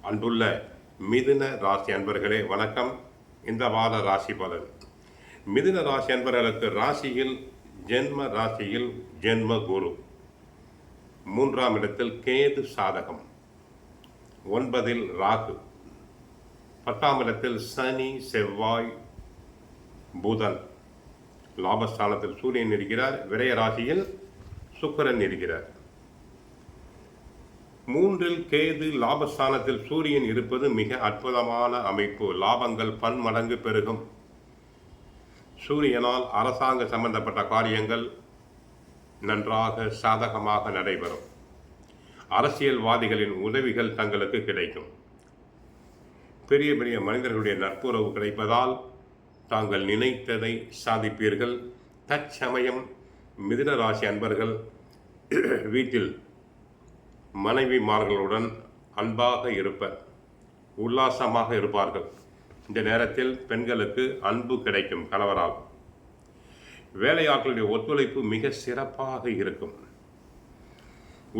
அன்புள்ள மிதுன ராசி அன்பர்களே வணக்கம். இந்த வார ராசி பலன். மிதுன ராசி அன்பர்களுக்கு ராசியில் ஜென்ம குரு, 3ஆம் இடத்தில் கேது சாதகம், 9இல் ராகு, 10ஆம் இடத்தில் சனி செவ்வாய் புதன், லாபஸ்தானத்தில் சூரியன் இருக்கிறார். விரய ராசியில் சுக்கிரன் இருக்கிறார். 3இல் கேது, லாபஸ்தானத்தில் சூரியன் இருப்பது மிக அற்புதமான அமைப்பு. லாபங்கள் பன்மடங்கு பெருகும். சூரியனால் அரசாங்க சம்பந்தப்பட்ட காரியங்கள் நன்றாக சாதகமாக நடைபெறும். அரசியல்வாதிகளின் உதவிகள் தங்களுக்கு கிடைக்கும். பெரிய பெரிய மனிதர்களுடைய நட்புறவு கிடைப்பதால் தாங்கள் நினைத்ததை சாதிப்பீர்கள். தற்சமயம் மிதுன ராசி அன்பர்கள் வீட்டில் மனைவிமார்களுடன் அன்பாக இருப்பர், உல்லாசமாக இருப்பார்கள். இந்த நேரத்தில் பெண்களுக்கு அன்பு கிடைக்கும் கணவரால். வேலையாட்களுடைய ஒத்துழைப்பு மிக சிறப்பாக இருக்கும்.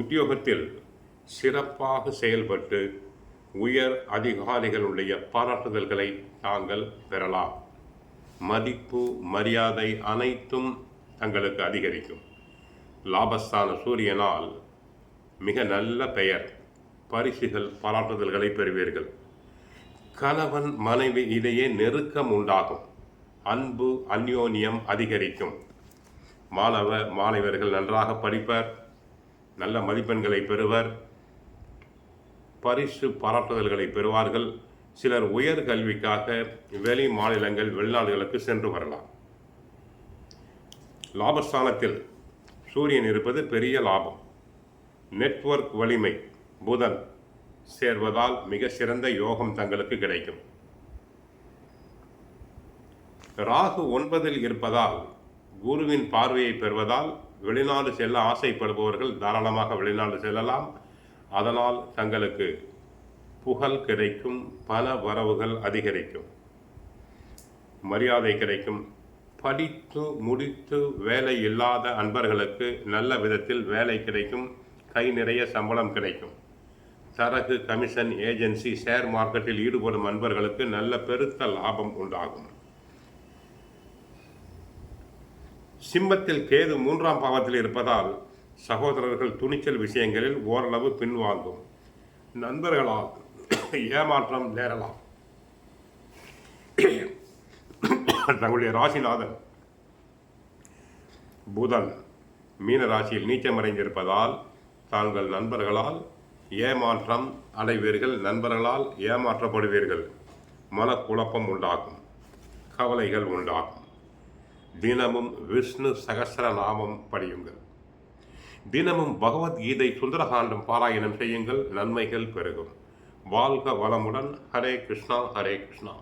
உத்தியோகத்தில் சிறப்பாக செயல்பட்டு உயர் அதிகாரிகளுடைய பாராட்டுதல்களை தாங்கள் பெறலாம். மதிப்பு மரியாதை அனைத்தும் தங்களுக்கு அதிகரிக்கும். லாபஸ்தான சூரியனால் மிக நல்ல பெயர், பரிசுகள், பாராட்டுதல்களை பெறுவீர்கள். கணவன் மனைவி இடையே நெருக்கம் உண்டாகும். அன்பு அந்யோன்யம் அதிகரிக்கும். மாணவர்கள் நன்றாக படிப்பர், நல்ல மதிப்பெண்களை பெறுவர், பரிசு பாராட்டுதல்களை பெறுவார்கள். சிலர் உயர் கல்விக்காக வெளி மாநிலங்கள் வெளிநாடுகளுக்கு சென்று வரலாம். லாபஸ்தானத்தில் சூரியன் இருப்பது பெரிய லாபம். நெட்வொர்க் வலிமை புதன் சேர்வதால் மிக சிறந்த யோகம் தங்களுக்கு கிடைக்கும். ராகு 9இல் இருப்பதால் குருவின் பார்வையை பெறுவதால் வெளிநாடு செல்ல ஆசைப்படுபவர்கள் தாராளமாக வெளிநாடு செல்லலாம். அதனால் தங்களுக்கு புகழ் கிடைக்கும், பல வரவுகள் அதிகரிக்கும், மரியாதை கிடைக்கும். படித்து முடித்து வேலை இல்லாத அன்பர்களுக்கு நல்ல விதத்தில் வேலை கிடைக்கும். கை நிறைய சம்பளம் கிடைக்கும். சரக்கு, கமிஷன், ஏஜென்சி, ஷேர் மார்க்கெட்டில் ஈடுபடும் அன்பர்களுக்கு நல்ல பெருத்த லாபம் உண்டாகும். சிம்மத்தில் கேது 3ஆம் பாவத்தில் இருப்பதால் சகோதரர்கள் துணிச்சல் விஷயங்களில் ஓரளவு பின்வாங்கும். நண்பர்களால் ஏமாற்றம் நேரலாம். தங்களுடைய ராசிநாதன் புதன் மீன ராசியில் நீச்சமடைந்திருப்பதால் தாங்கள் நண்பர்களால் ஏமாற்றம் அடைவீர்கள். நண்பர்களால் ஏமாற்றப்படுவீர்கள். மனக்குழப்பம் உண்டாகும், கவலைகள் உண்டாகும். தினமும் விஷ்ணு சகஸ்ரநாமம் படியுங்கள். தினமும் பகவத்கீதை சுந்தரகாண்டம் பாராயணம் செய்யுங்கள். நன்மைகள் பெருகும். வாழ்க வளமுடன். ஹரே கிருஷ்ணா, ஹரே கிருஷ்ணா.